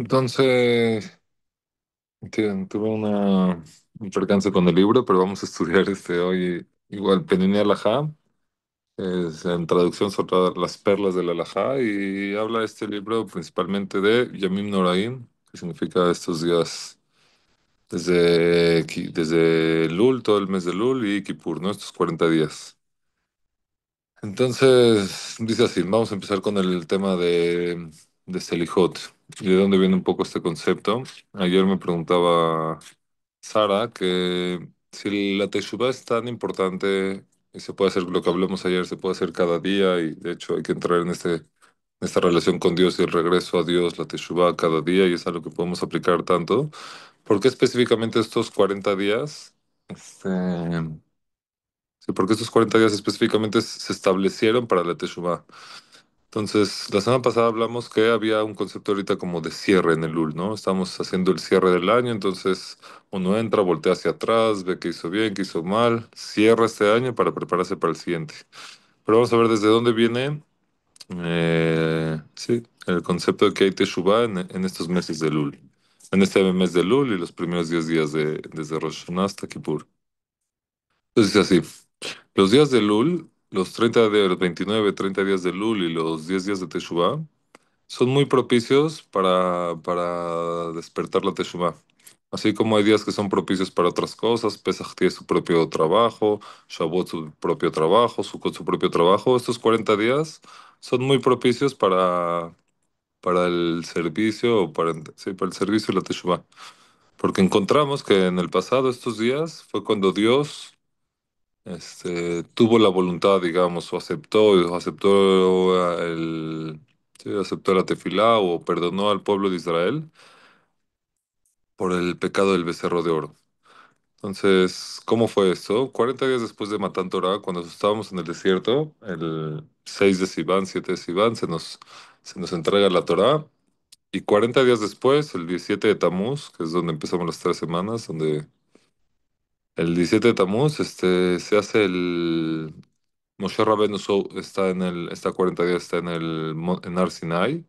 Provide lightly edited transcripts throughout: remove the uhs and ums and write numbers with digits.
Entonces, tuve un percance con el libro, pero vamos a estudiar hoy igual Peninei Alajá, es en traducción sobre las perlas del Alajá, y habla este libro principalmente de Yamim Noraim, que significa estos días desde Lul, todo el mes de Lul y Kippur, ¿no? Estos 40 días. Entonces, dice así, vamos a empezar con el tema de Selijot y de dónde viene un poco este concepto. Ayer me preguntaba Sara que si la Teshuvah es tan importante y se puede hacer lo que hablamos ayer, se puede hacer cada día y de hecho hay que entrar en esta relación con Dios y el regreso a Dios, la Teshuvah cada día y es algo que podemos aplicar tanto. ¿Por qué específicamente estos 40 días? Este, Sí, porque estos 40 días específicamente se establecieron para la Teshuvah. Entonces, la semana pasada hablamos que había un concepto ahorita como de cierre en el UL, ¿no? Estamos haciendo el cierre del año, entonces uno entra, voltea hacia atrás, ve qué hizo bien, qué hizo mal, cierra este año para prepararse para el siguiente. Pero vamos a ver desde dónde viene, sí, el concepto de que hay Teshuvah en estos meses del UL. En este mes del UL y los primeros 10 días desde Rosh Hashanah hasta Kippur. Entonces, así. Los días de Lul, los 29, 30 días de Lul y los 10 días de Teshuvah son muy propicios para despertar la Teshuvah. Así como hay días que son propicios para otras cosas, Pesach tiene su propio trabajo, Shavuot su propio trabajo, Sukkot su propio trabajo, estos 40 días son muy propicios para el servicio, sí, para el servicio y la Teshuvah. Porque encontramos que en el pasado estos días fue cuando Dios tuvo la voluntad, digamos, sí, aceptó la tefilá o perdonó al pueblo de Israel por el pecado del becerro de oro. Entonces, ¿cómo fue esto? 40 días después de Matan Torah, cuando estábamos en el desierto, el 6 de Sivan, 7 de Sivan, se nos entrega la Torah. Y 40 días después, el 17 de Tamuz, que es donde empezamos las 3 semanas, donde el 17 de Tamuz, se hace Moshe Rabbeinu está 40 días, está en Har Sinai,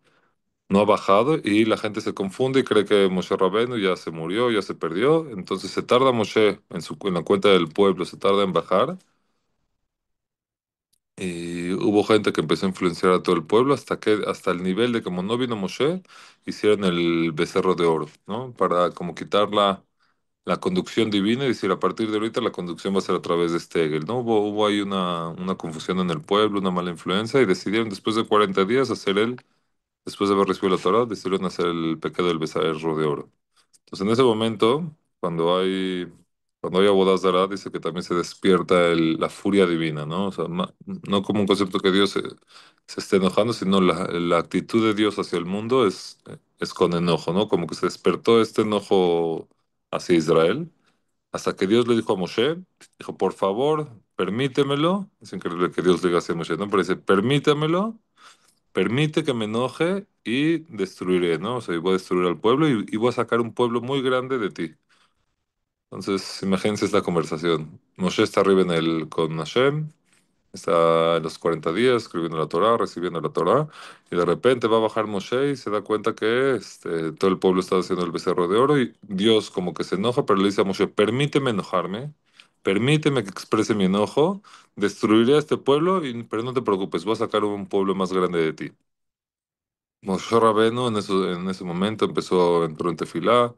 no ha bajado y la gente se confunde y cree que Moshe Rabbeinu ya se murió, ya se perdió. Entonces se tarda Moshe en la cuenta del pueblo, se tarda en bajar y hubo gente que empezó a influenciar a todo el pueblo hasta el nivel de como no vino Moshe, hicieron el becerro de oro, ¿no? Para como quitar la conducción divina y decir, a partir de ahorita la conducción va a ser a través de este Hegel, ¿no? Hubo ahí una confusión en el pueblo, una mala influencia y decidieron después de 40 días después de haber recibido la Torah, decidieron hacer el pecado del becerro de oro. Entonces en ese momento, cuando hay Abodazara, dice que también se despierta la furia divina, ¿no? O sea, no como un concepto que Dios se esté enojando, sino la actitud de Dios hacia el mundo es con enojo, ¿no? Como que se despertó este enojo hacia Israel hasta que Dios le dijo a Moshe, dijo, por favor, permítemelo. Es increíble que Dios le diga así a Moshe, ¿no? Pero dice, permítemelo, permite que me enoje y destruiré, ¿no? O sea, y voy a destruir al pueblo y voy a sacar un pueblo muy grande de ti. Entonces, imagínense esta conversación. Moshe está arriba con Hashem, está en los 40 días escribiendo la Torá, recibiendo la Torá, y de repente va a bajar Moshe y se da cuenta que todo el pueblo está haciendo el becerro de oro y Dios como que se enoja, pero le dice a Moshe, permíteme enojarme, permíteme que exprese mi enojo, destruiré a este pueblo, pero no te preocupes, voy a sacar un pueblo más grande de ti. Moshe Rabbeinu en ese momento entró en tefilá,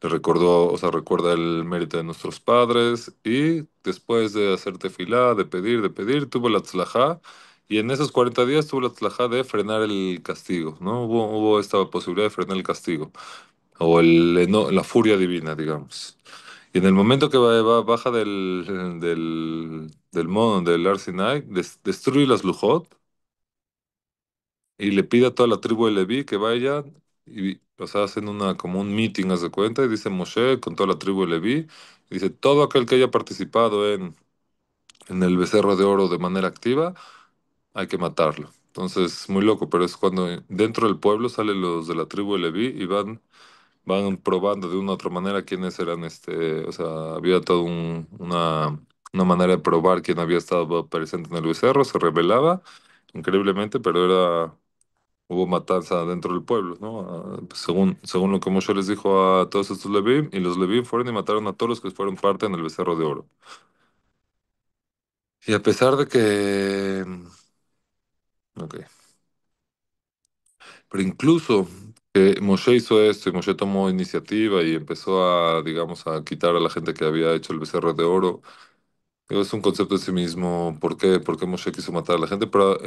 le recordó, o sea, recuerda el mérito de nuestros padres y después de hacer tefilá, de pedir, tuvo la tzlajá y en esos 40 días tuvo la tzlajá de frenar el castigo, ¿no? Hubo esta posibilidad de frenar el castigo o la furia divina, digamos. Y en el momento que baja del mono, del Har Sinai, destruye las Lujot y le pide a toda la tribu de Leví que vayan y, o sea, hacen como un meeting, haz de cuenta, y dice Moshe con toda la tribu de Leví, y dice, todo aquel que haya participado en el becerro de oro de manera activa, hay que matarlo. Entonces, muy loco, pero es cuando dentro del pueblo salen los de la tribu de Leví y van probando de una u otra manera quiénes eran, o sea, había toda una manera de probar quién había estado presente en el becerro, se revelaba increíblemente, pero era hubo matanza dentro del pueblo, ¿no? Según lo que Moshe les dijo a todos estos Levim, y los Levim fueron y mataron a todos los que fueron parte en el becerro de oro. Y a pesar de que, ok, pero incluso que Moshe hizo esto y Moshe tomó iniciativa y empezó a, digamos, a quitar a la gente que había hecho el becerro de oro. Digo, es un concepto en sí mismo. ¿Por qué Moshe quiso matar a la gente? Pero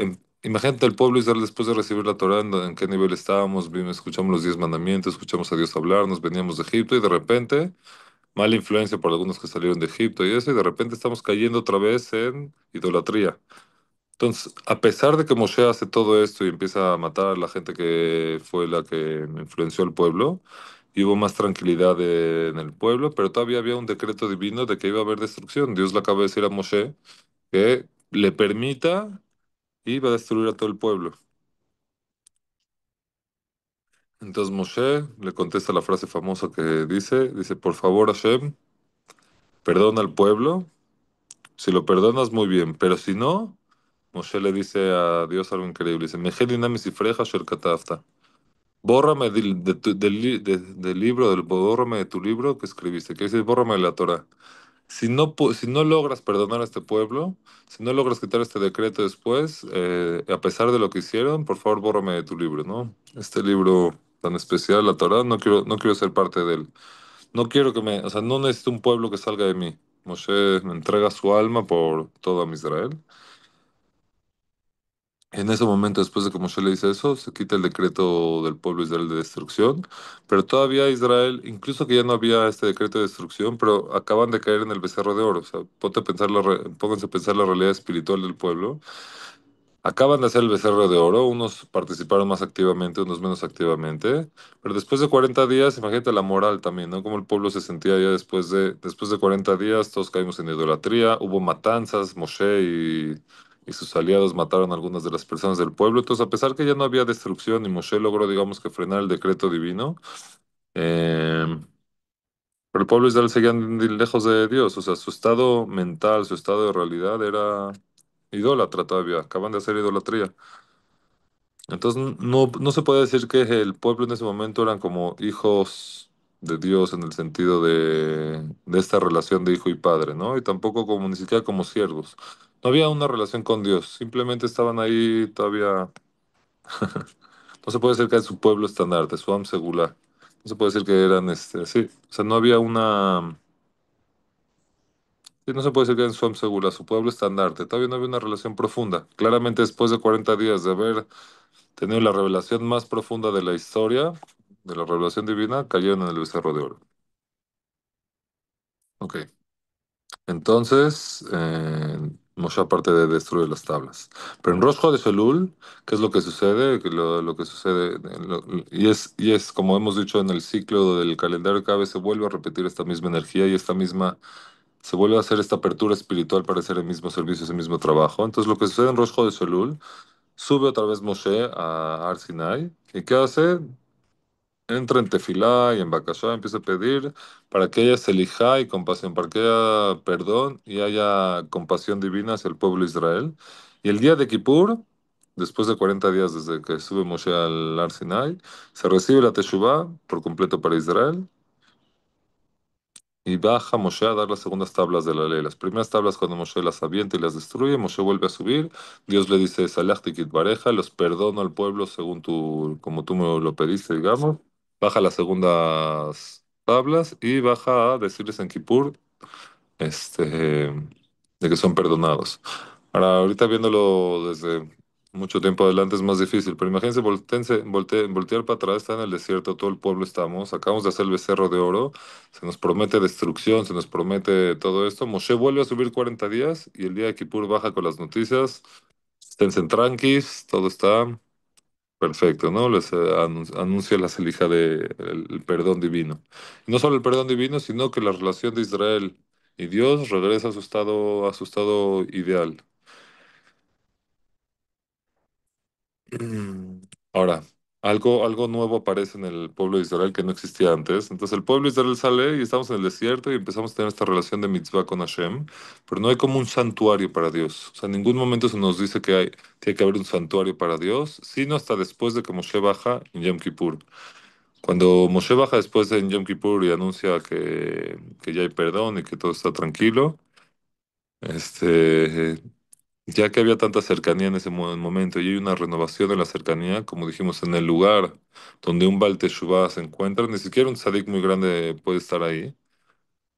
imagínate el pueblo Israel después de recibir la Torá, en qué nivel estábamos, escuchamos los 10 mandamientos, escuchamos a Dios hablarnos, veníamos de Egipto y de repente, mala influencia por algunos que salieron de Egipto y eso, y de repente estamos cayendo otra vez en idolatría. Entonces, a pesar de que Moshe hace todo esto y empieza a matar a la gente que fue la que influenció al pueblo, y hubo más tranquilidad en el pueblo, pero todavía había un decreto divino de que iba a haber destrucción. Dios le acaba de decir a Moshe que le permita y va a destruir a todo el pueblo. Entonces Moshe le contesta la frase famosa que dice, por favor Hashem, perdona al pueblo, si lo perdonas muy bien, pero si no, Moshe le dice a Dios algo increíble, dice, Mejel inami sifreja shel katafta. Bórrame del libro, bórrame de tu libro que escribiste, que dice, bórrame de la Torah. Si no logras perdonar a este pueblo, si no logras quitar este decreto después, a pesar de lo que hicieron, por favor, bórrame de tu libro, ¿no? Este libro tan especial, la Torah, no quiero ser parte de él. No quiero o sea, no necesito un pueblo que salga de mí. Moshe me entrega su alma por todo a Israel. En ese momento, después de que Moshe le dice eso, se quita el decreto del pueblo de Israel de destrucción, pero todavía Israel, incluso que ya no había este decreto de destrucción, pero acaban de caer en el becerro de oro. O sea, pónganse a pensar la realidad espiritual del pueblo. Acaban de hacer el becerro de oro, unos participaron más activamente, unos menos activamente, pero después de 40 días, imagínate la moral también, ¿no? Cómo el pueblo se sentía ya después de 40 días, todos caímos en idolatría, hubo matanzas, Moshe y sus aliados mataron a algunas de las personas del pueblo, entonces a pesar que ya no había destrucción y Moshe logró, digamos que frenar el decreto divino, eh, pero el pueblo de Israel seguía lejos de Dios, o sea, su estado mental, su estado de realidad era idólatra todavía, acaban de hacer idolatría. Entonces no se puede decir que el pueblo en ese momento eran como hijos de Dios en el sentido de esta relación de hijo y padre, ¿no? Y tampoco como ni siquiera como siervos. No había una relación con Dios, simplemente estaban ahí todavía. No se puede decir que es su pueblo estandarte, su Am Segulá. No se puede decir que eran sí. O sea, no había una. Sí, no se puede decir que eran su Am Segulá, su pueblo estandarte. Todavía no había una relación profunda. Claramente después de 40 días de haber tenido la revelación más profunda de la historia, de la revelación divina, cayeron en el becerro de oro. Ok, entonces, Moshe aparte de destruir las tablas. Pero en Rosh de Elul, ¿qué es lo que sucede? Lo que sucede, y es como hemos dicho en el ciclo del calendario, cada vez se vuelve a repetir esta misma energía y se vuelve a hacer esta apertura espiritual para hacer el mismo servicio, ese mismo trabajo. Entonces, lo que sucede en Rosh de Elul, sube otra vez Moshe a Ar Sinai, ¿y qué hace? Entra en Tefilá y en Bakashá, empieza a pedir para que haya selijá y compasión, para que haya perdón y haya compasión divina hacia el pueblo de Israel. Y el día de Kippur, después de 40 días desde que sube Moshe al Ar Sinai, se recibe la Teshuvá por completo para Israel y baja Moshe a dar las segundas tablas de la ley. Las primeras tablas cuando Moshe las avienta y las destruye, Moshe vuelve a subir. Dios le dice, Salachti bareja, los perdono al pueblo según como tú me lo pediste, digamos. Baja las segundas tablas y baja a decirles en Kippur, de que son perdonados. Ahora, ahorita viéndolo desde mucho tiempo adelante es más difícil, pero imagínense, voltear para atrás, está en el desierto, todo el pueblo estamos, acabamos de hacer el becerro de oro, se nos promete destrucción, se nos promete todo esto. Moshe vuelve a subir 40 días y el día de Kippur baja con las noticias, esténse tranquis, todo está perfecto, ¿no? Les anuncia la selija de el perdón divino. Y no solo el perdón divino, sino que la relación de Israel y Dios regresa a su estado ideal. Ahora, algo nuevo aparece en el pueblo de Israel que no existía antes. Entonces el pueblo de Israel sale y estamos en el desierto y empezamos a tener esta relación de mitzvah con Hashem, pero no hay como un santuario para Dios. O sea, en ningún momento se nos dice que tiene que haber un santuario para Dios, sino hasta después de que Moshe baja en Yom Kippur. Cuando Moshe baja después en Yom Kippur y anuncia que ya hay perdón y que todo está tranquilo, este, ya que había tanta cercanía en ese momento y hay una renovación de la cercanía, como dijimos, en el lugar donde un Baal Teshuvah se encuentra, ni siquiera un tzadik muy grande puede estar ahí.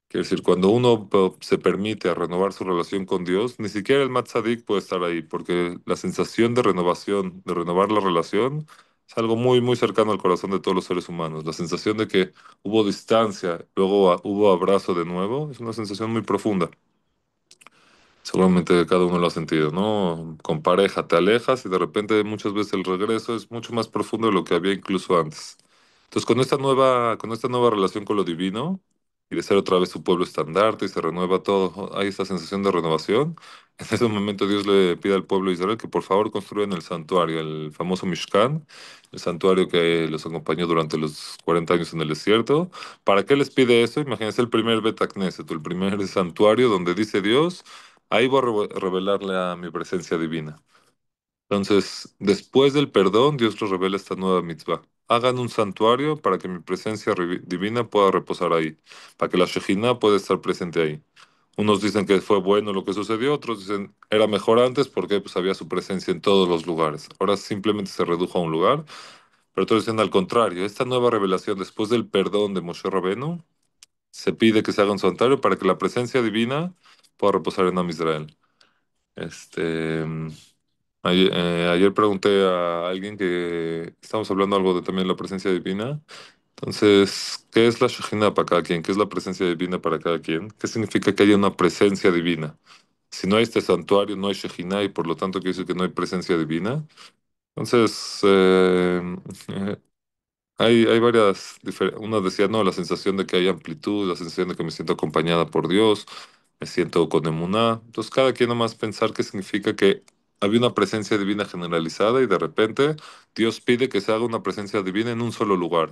Quiere decir, cuando uno se permite a renovar su relación con Dios, ni siquiera el más tzadik puede estar ahí, porque la sensación de renovación, de renovar la relación, es algo muy, muy cercano al corazón de todos los seres humanos. La sensación de que hubo distancia, luego hubo abrazo de nuevo, es una sensación muy profunda. Seguramente cada uno lo ha sentido, ¿no? Con pareja te alejas y de repente muchas veces el regreso es mucho más profundo de lo que había incluso antes. Entonces, con esta nueva relación con lo divino y de ser otra vez su pueblo estandarte y se renueva todo, hay esta sensación de renovación. En ese momento Dios le pide al pueblo de Israel que por favor construyan el santuario, el famoso Mishkan, el santuario que los acompañó durante los 40 años en el desierto. ¿Para qué les pide eso? Imagínense el primer Bet Knesset, el primer santuario donde dice Dios. Ahí voy a revelarle a mi presencia divina. Entonces, después del perdón, Dios les revela esta nueva mitzvah. Hagan un santuario para que mi presencia divina pueda reposar ahí, para que la Shejinah pueda estar presente ahí. Unos dicen que fue bueno lo que sucedió, otros dicen era mejor antes porque pues, había su presencia en todos los lugares. Ahora simplemente se redujo a un lugar, pero otros dicen al contrario. Esta nueva revelación, después del perdón de Moshe Rabenu, se pide que se haga un santuario para que la presencia divina pueda reposar en Am Israel. Este, ayer pregunté a alguien que estamos hablando algo de también la presencia divina. Entonces, ¿qué es la Shekhinah para cada quien? ¿Qué es la presencia divina para cada quien? ¿Qué significa que haya una presencia divina? Si no hay este santuario, no hay Shekhinah y por lo tanto quiere decir que no hay presencia divina. Entonces, hay varias, una decía, no, la sensación de que hay amplitud, la sensación de que me siento acompañada por Dios, me siento con emuná. Entonces, cada quien nomás pensar qué significa que había una presencia divina generalizada y de repente Dios pide que se haga una presencia divina en un solo lugar,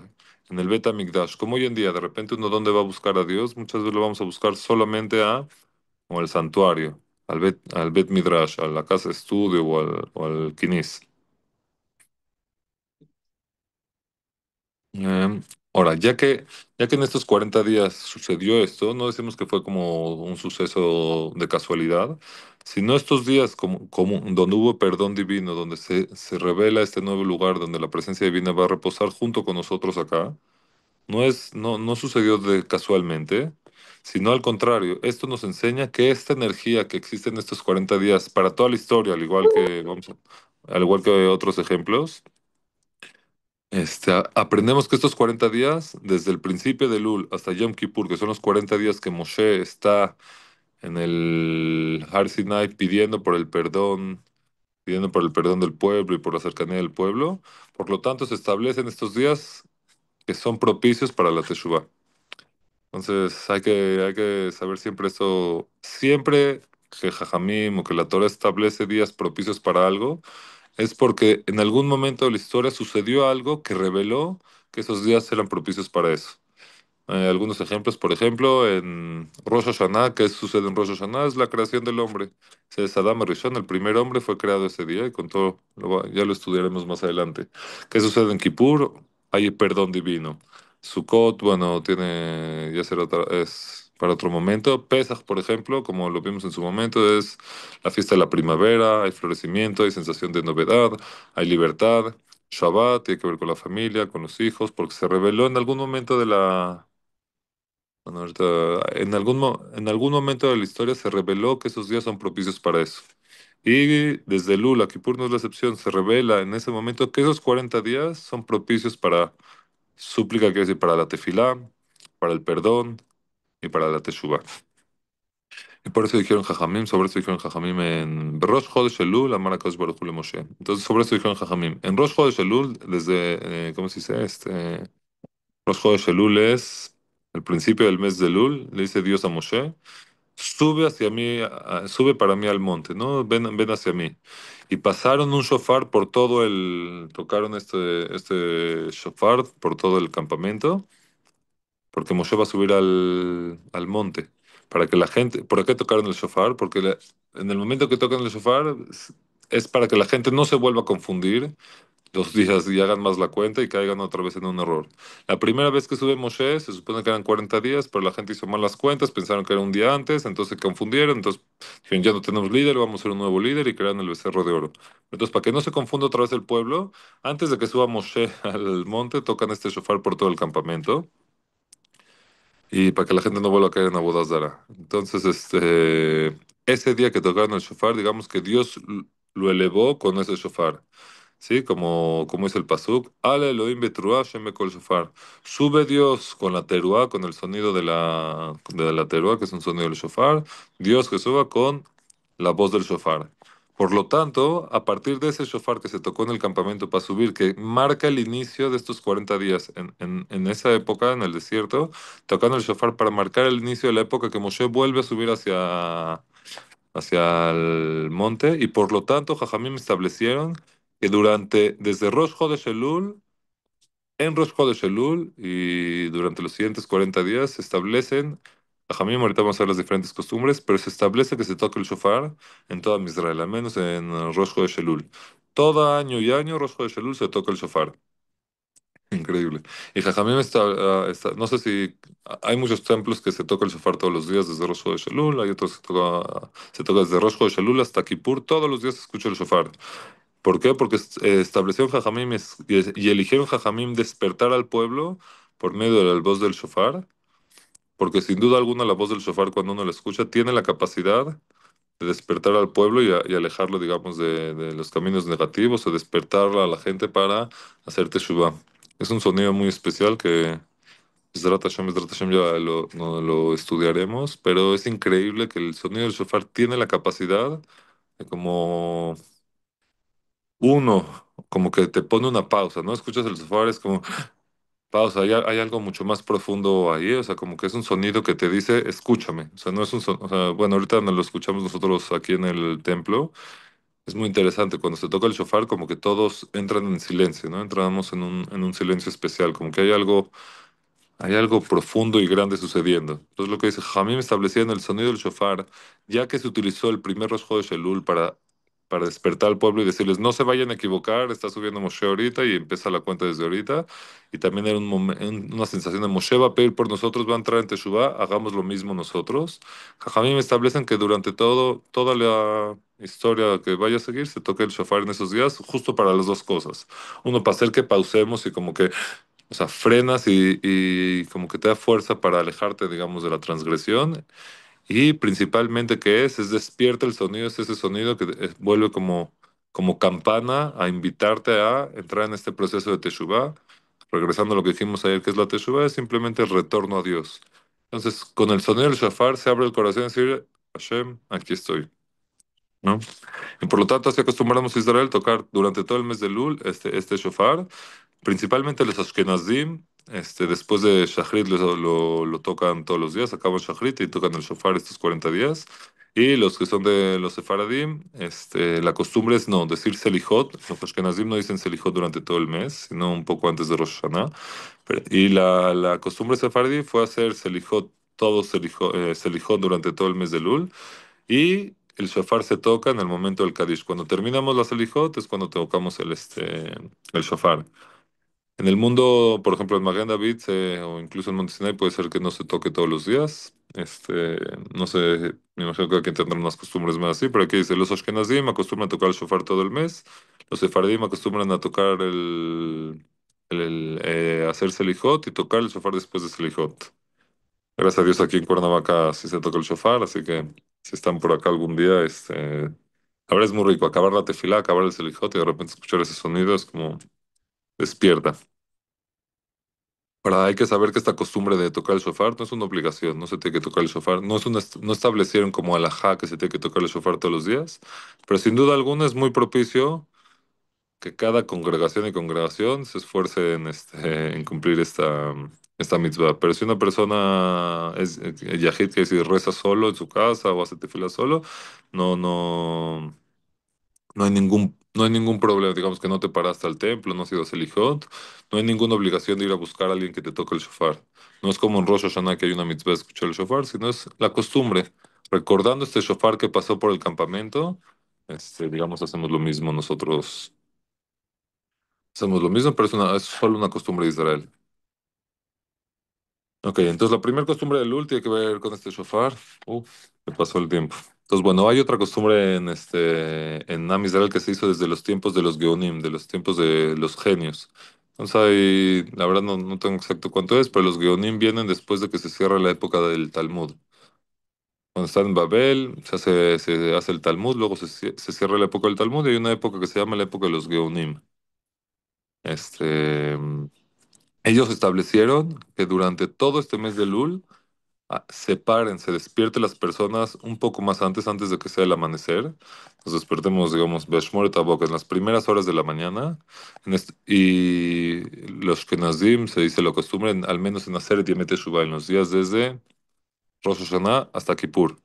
en el Bet HaMikdash. Como hoy en día, de repente uno dónde va a buscar a Dios, muchas veces lo vamos a buscar solamente o al santuario, al Bet Midrash, a la casa de estudio o al Kinis. Eh, Ahora, ya que en estos 40 días sucedió esto, no decimos que fue como un suceso de casualidad, sino estos días como donde hubo perdón divino, donde se revela este nuevo lugar donde la presencia divina va a reposar junto con nosotros acá, no sucedió de casualmente, sino al contrario, esto nos enseña que esta energía que existe en estos 40 días para toda la historia, al igual que otros ejemplos, aprendemos que estos 40 días, desde el principio de Lul hasta Yom Kippur, que son los 40 días que Moshe está en el Har Sinai pidiendo por el perdón del pueblo y por la cercanía del pueblo, por lo tanto se establecen estos días que son propicios para la Teshuvah. Entonces hay que saber siempre eso, siempre que Jajamim o que la Torah establece días propicios para algo, es porque en algún momento de la historia sucedió algo que reveló que esos días eran propicios para eso. Algunos ejemplos, por ejemplo, en Rosh Hashanah, ¿qué sucede en Rosh Hashanah? Es la creación del hombre. Es Adam Rishon, el primer hombre fue creado ese día y con todo, ya lo estudiaremos más adelante. ¿Qué sucede en Kippur? Hay perdón divino. Sukkot, bueno, ya será es para otro momento. Pesach, por ejemplo, como lo vimos en su momento, es la fiesta de la primavera, hay florecimiento, hay sensación de novedad, hay libertad. Shabbat tiene que ver con la familia, con los hijos, porque se reveló en algún momento bueno, ahorita, en algún momento de la historia se reveló que esos días son propicios para eso. Y desde Lula, Kippur no es la excepción, se revela en ese momento que esos 40 días son propicios para súplica, quiere decir, para la tefilá, para el perdón y para la teshuvá. Y por eso dijeron Jajamim, sobre eso dijeron Jajamim en Rosh Chodesh Elul, Amar HaKadosh Baruj Hu Moshe. Entonces, sobre eso dijeron Jajamim. En Rosh Chodesh Elul, ¿cómo se dice? Rosh Chodesh Elul es el principio del mes de Elul, le dice Dios a Moshe, sube hacia mí, sube para mí al monte, ¿no? Ven hacia mí. Y pasaron un shofar por tocaron este shofar por todo el campamento, porque Moshe va a subir al monte. Para que la gente, ¿por qué tocaron el shofar? Porque en el momento que tocan el shofar es para que la gente no se vuelva a confundir 2 días y hagan más la cuenta y caigan otra vez en un error. La primera vez que sube Moshe se supone que eran 40 días, pero la gente hizo mal las cuentas, pensaron que era un día antes, entonces se confundieron, entonces dijeron, ya no tenemos líder, vamos a ser un nuevo líder y crearon el becerro de oro. Entonces, para que no se confunda otra vez el pueblo, antes de que suba Moshe al monte, tocan este shofar por todo el campamento y para que la gente no vuelva a caer en Abodazara. Entonces, ese día que tocaron el shofar, digamos que Dios lo elevó con ese shofar. Sí, como es el pasuk, Ale Elohim betruah Shem bekol shofar. Sube Dios con la teruá, con el sonido de la teruá, que es un sonido del shofar. Dios que suba con la voz del shofar. Por lo tanto, a partir de ese shofar que se tocó en el campamento para subir, que marca el inicio de estos 40 días en esa época, en el desierto, tocando el shofar para marcar el inicio de la época que Moshe vuelve a subir hacia el monte, y por lo tanto Jajamim establecieron que desde Rosh Chodesh Elul, en Rosh Chodesh Elul y durante los siguientes 40 días se establecen, Jajamim, ahorita vamos a ver las diferentes costumbres, pero se establece que se toque el shofar en toda Israel, al menos en Rosh Chodesh Elul. Todo año y año, Rosh Chodesh Elul se toca el shofar. Increíble. Y Jajamim no sé si hay muchos templos que se toca el shofar todos los días desde Rosh Chodesh Elul, hay otros que se toca desde Rosh Chodesh Elul hasta Kippur, todos los días se escucha el shofar. ¿Por qué? Porque establecieron Jajamim y eligieron Jajamim despertar al pueblo por medio de la voz del shofar, porque sin duda alguna la voz del shofar cuando uno la escucha tiene la capacidad de despertar al pueblo y alejarlo, digamos, de los caminos negativos o despertar a la gente para hacer teshuvah. Es un sonido muy especial que Bezrat Hashem ya no lo estudiaremos, pero es increíble que el sonido del shofar tiene la capacidad de uno, como que te pone una pausa, ¿no? Escuchas el shofar, es como pausa, hay algo mucho más profundo ahí, o sea, como que es un sonido que te dice, escúchame, o sea, no es o sea, bueno, ahorita no lo escuchamos nosotros aquí en el templo, es muy interesante, cuando se toca el shofar, como que todos entran en silencio, ¿no? Entramos en un silencio especial, como que hay algo profundo y grande sucediendo. Entonces lo que dice Jamim establecía en el sonido del shofar, ya que se utilizó el primer Rosh Chodesh Elul para despertar al pueblo y decirles, no se vayan a equivocar, está subiendo Moshe ahorita y empieza la cuenta desde ahorita. Y también era una sensación de Moshe va a pedir por nosotros, va a entrar en Teshuvah, hagamos lo mismo nosotros. Jamim establecen que durante toda la historia que vaya a seguir, se toque el shofar en esos días, justo para las dos cosas. Uno, para hacer que pausemos y como que o sea, frenas y como que te da fuerza para alejarte, digamos, de la transgresión. Y principalmente que es despierta el sonido, es ese sonido que vuelve como campana a invitarte a entrar en este proceso de Teshuvah. Regresando a lo que dijimos ayer, que es la Teshuvah, es simplemente el retorno a Dios. Entonces, con el sonido del shofar se abre el corazón y decir, Hashem, aquí estoy, ¿no? Y por lo tanto, así acostumbramos a Israel tocar durante todo el mes de Lul este shofar. Principalmente los Ashkenazim, después de Shachrit lo tocan todos los días, acaban Shachrit y tocan el shofar estos 40 días. Y los que son de los Sefaradim, la costumbre es no decir Selijot. Los Ashkenazim no dicen Selijot durante todo el mes, sino un poco antes de Rosh Hashanah. Y la costumbre sefaradí fue hacer Selijot, todos Selijot durante todo el mes de Lul. Y el shofar se toca en el momento del Kadish. Cuando terminamos la Selijot es cuando tocamos el shofar. En el mundo, por ejemplo, en Magen David o incluso en Monte Sinai puede ser que no se toque todos los días. No sé, me imagino que aquí tendrán unas costumbres más así, pero aquí dice, los Ashkenazim acostumbran a tocar el shofar todo el mes, los Sefaradim acostumbran a tocar hacer Selijot y tocar el shofar después de Selijot. Gracias a Dios aquí en Cuernavaca sí se toca el shofar, así que si están por acá algún día, la verdad es muy rico, acabar la tefilá, acabar el Selijot y de repente escuchar ese sonido es como despierta. Hay que saber que esta costumbre de tocar el shofar no es una obligación, no se tiene que tocar el shofar, no establecieron como alajá que se tiene que tocar el shofar todos los días, pero sin duda alguna es muy propicio que cada congregación y congregación se esfuerce en cumplir esta mitzvah. Pero si una persona es yahid, que si reza solo en su casa o hace tefila solo, no, no. No hay ningún problema, digamos que no te paraste al templo, no has ido a Selijot, no hay ninguna obligación de ir a buscar a alguien que te toque el shofar. No es como en Rosh Hashanah que hay una mitzvah de escuchar el shofar, sino es la costumbre. Recordando este shofar que pasó por el campamento, digamos, hacemos lo mismo, pero es solo una costumbre de Israel. Ok, entonces la primera costumbre del Lul tiene que ver con este shofar. Me pasó el tiempo. Entonces, bueno, hay otra costumbre en Am Israel que se hizo desde los tiempos de los Geonim, de los tiempos de los genios. Entonces, la verdad no tengo exacto cuánto es, pero los Geonim vienen después de que se cierra la época del Talmud. Cuando están en Babel, se hace el Talmud, luego se cierra la época del Talmud y hay una época que se llama la época de los Geonim. Este, ellos establecieron que durante todo este mes de Lul, separen, se despierten las personas un poco más antes de que sea el amanecer. Nos despertemos, digamos, Beshmoret Tabok en las primeras horas de la mañana. Y los Kenazim se dice lo acostumbran, al menos en hacer Yemet Teshuvah, en los días desde Rosh Hashanah hasta Kippur.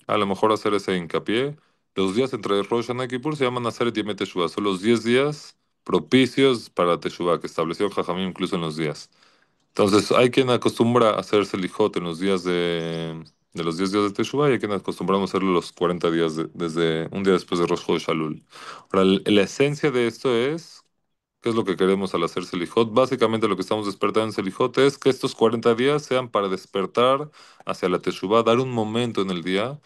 A lo mejor hacer ese hincapié. Los días entre Rosh Hashanah y Kippur se llaman hacer Yemet Teshuvah. Son los 10 días propicios para Teshuvah, que estableció Jajamim incluso en los días. Entonces, hay quien acostumbra a hacerse el lijot en los días de los 10 días de Teshuvah y hay quien acostumbramos a hacerlo los 40 días desde un día después de Rosh Chodesh Elul. Ahora, la esencia de esto es, ¿qué es lo que queremos al hacer Selijot? Básicamente lo que estamos despertando en Selijot es que estos 40 días sean para despertar hacia la Teshuvah, dar un momento en el día.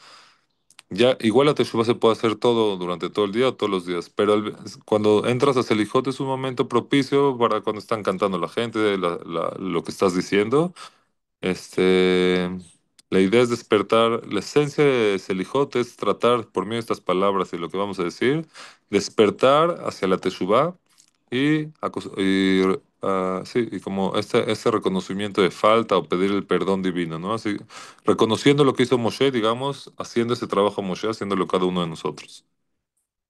Ya, igual la Teshuvah se puede hacer todo durante todo el día o todos los días, pero cuando entras a Selijot es un momento propicio para cuando están cantando la gente, lo que estás diciendo. Este, la idea es despertar, la esencia de Selijot es tratar, por medio de estas palabras y lo que vamos a decir, despertar hacia la Teshuvah sí, y como este reconocimiento de falta o pedir el perdón divino, ¿no? Así, reconociendo lo que hizo Moshe, digamos, haciendo ese trabajo Moshe, haciéndolo cada uno de nosotros.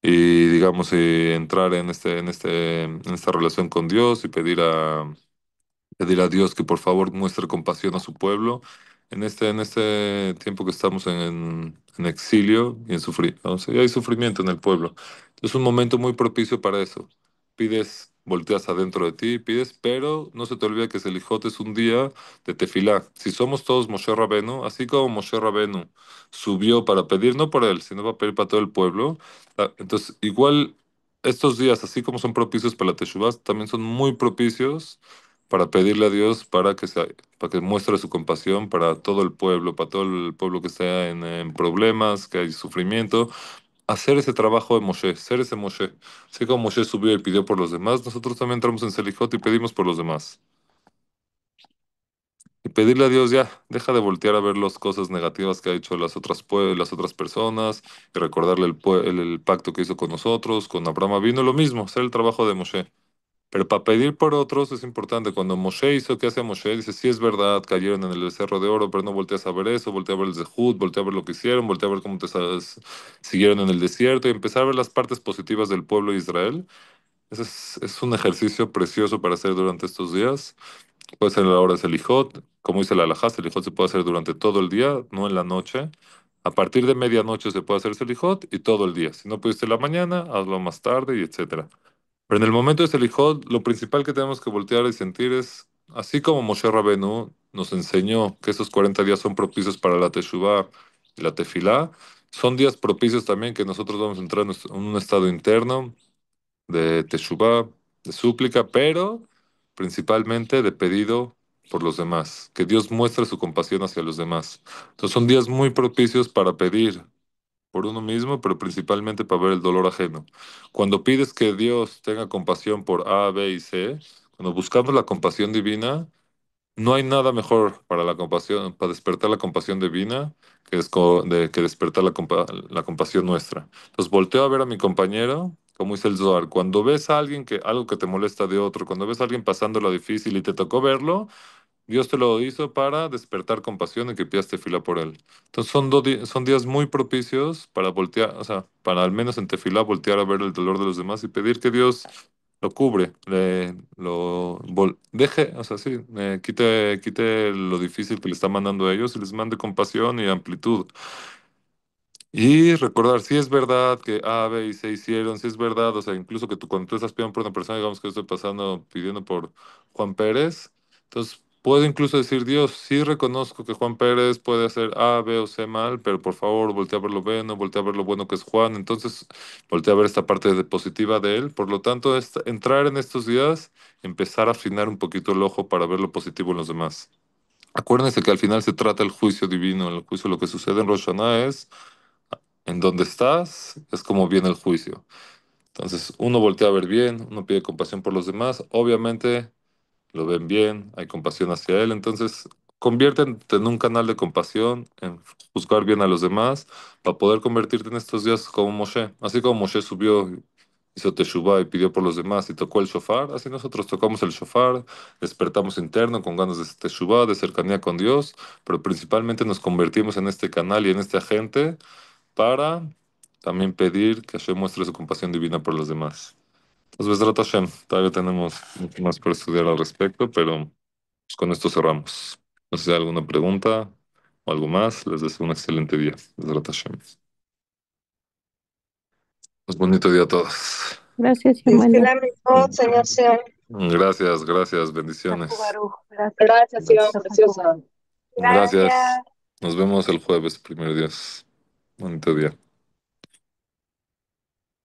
Y digamos, entrar en esta relación con Dios y pedir a Dios que por favor muestre compasión a su pueblo en este tiempo que estamos en exilio y en sufrimiento. O sea, hay sufrimiento en el pueblo. Es un momento muy propicio para eso. Pides, volteas adentro de ti, pides, pero no se te olvide que Selijot es un día de tefilá. Si somos todos Moshe Rabenu, así como Moshe Rabenu subió para pedir, no por él, sino para pedir para todo el pueblo, entonces igual estos días, así como son propicios para la Teshuvah, también son muy propicios para pedirle a Dios para que muestre su compasión para todo el pueblo, para todo el pueblo que está en problemas, que hay sufrimiento, hacer ese trabajo de Moshe, ser ese Moshe. Así como Moshe subió y pidió por los demás, nosotros también entramos en Selijot y pedimos por los demás. Y pedirle a Dios ya, deja de voltear a ver las cosas negativas que ha hecho las otras personas, y recordarle el pacto que hizo con nosotros, con Abraham vino lo mismo, hacer el trabajo de Moshe. Pero para pedir por otros es importante. Cuando Moshe hizo, ¿qué hace Moshe? Dice, sí es verdad, cayeron en el becerro de oro, pero no volteas a ver eso, voltea a ver el Zehut, voltea a ver lo que hicieron, voltea a ver cómo siguieron en el desierto y empezar a ver las partes positivas del pueblo de Israel. Ese es un ejercicio precioso para hacer durante estos días. Puede ser a la hora de Selijot, como dice la Alajá, Selijot se puede hacer durante todo el día, no en la noche. A partir de medianoche se puede hacer Selijot y todo el día. Si no pudiste en la mañana, hazlo más tarde y etcétera. Pero en el momento de Selijot, lo principal que tenemos que voltear y sentir es, así como Moshe Rabenu nos enseñó que esos 40 días son propicios para la Teshuvah y la Tefilá, son días propicios también que nosotros vamos a entrar en un estado interno de Teshuvah, de súplica, pero principalmente de pedido por los demás, que Dios muestre su compasión hacia los demás. Entonces son días muy propicios para pedir por uno mismo, pero principalmente para ver el dolor ajeno. Cuando pides que Dios tenga compasión por A, B y C, cuando buscamos la compasión divina, no hay nada mejor para la compasión, para despertar la compasión divina que despertar la compasión nuestra. Entonces volteo a ver a mi compañero, como dice el Zohar, cuando ves a alguien algo que te molesta de otro, cuando ves a alguien pasando lo difícil y te tocó verlo, Dios te lo hizo para despertar compasión y que pidas tefilá por él. Entonces son días muy propicios para voltear, o sea, para al menos en tefilá voltear a ver el dolor de los demás y pedir que Dios lo cubre, deje, o sea, sí, quite lo difícil que le está mandando a ellos y les mande compasión y amplitud. Y recordar, si es verdad que A, B y C hicieron, si es verdad, o sea, incluso que tú cuando tú estás pidiendo por una persona, digamos que yo estoy pasando, pidiendo por Juan Pérez, entonces puedo incluso decir, Dios, sí reconozco que Juan Pérez puede hacer A, B o C mal, pero por favor, voltea a ver lo bueno, voltea a ver lo bueno que es Juan, entonces voltea a ver esta parte positiva de él, por lo tanto, entrar en estos días, empezar a afinar un poquito el ojo para ver lo positivo en los demás. Acuérdense que al final se trata el juicio divino, el juicio, lo que sucede en Rosh Hashanah es en donde estás es como viene el juicio. Entonces, uno voltea a ver bien, uno pide compasión por los demás, obviamente lo ven bien, hay compasión hacia él, entonces conviértete en un canal de compasión, en juzgar bien a los demás, para poder convertirte en estos días como Moshe. Así como Moshe subió, hizo teshuvá y pidió por los demás y tocó el shofar, así nosotros tocamos el shofar, despertamos interno con ganas de teshuvá, de cercanía con Dios, pero principalmente nos convertimos en este canal y en este agente para también pedir que Hashem muestre su compasión divina por los demás. Entonces, Besrat Hashem, todavía tenemos mucho más por estudiar al respecto, pero pues, con esto cerramos. No sé si hay alguna pregunta o algo más. Les deseo un excelente día. Besrat Hashem. Un bonito día a todos. Gracias, Este Yamale. la mismo, señor Sion. Gracias, gracias, Jacu bendiciones. Baruj. Gracias. Gracias, Sion, Besito, Jacu. preciosa. Gracias. Gracias. Nos vemos el jueves, primer Dios. Bonito día.